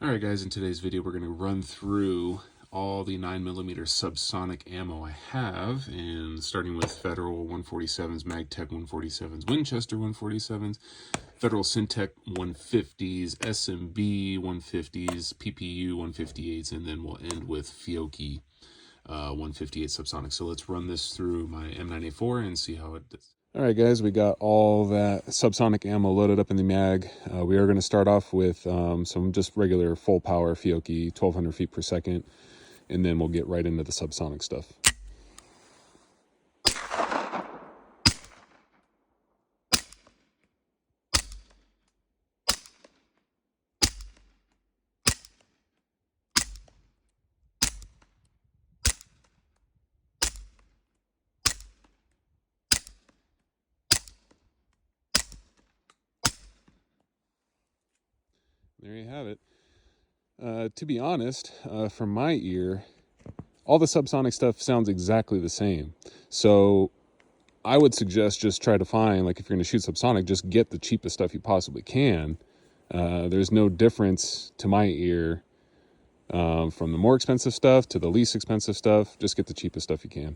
Alright guys, in today's video we're going to run through all the 9mm subsonic ammo I have, and starting with Federal 147s, Magtech 147s, Winchester 147s, Federal Syntech 150s, SMB 150s, PPU 158s, and then we'll end with Fiocchi 158 subsonic. So let's run this through my M9a4 and see how it does. Alright guys, we got all that subsonic ammo loaded up in the mag. We are going to start off with some just regular full power Fiocchi 1200 feet per second, and then we'll get right into the subsonic stuff. There you have it. To be honest, from my ear, all the subsonic stuff sounds exactly the same. So I would suggest just try to find, like if you're going to shoot subsonic, just get the cheapest stuff you possibly can. There's no difference to my ear from the more expensive stuff to the least expensive stuff. Just get the cheapest stuff you can.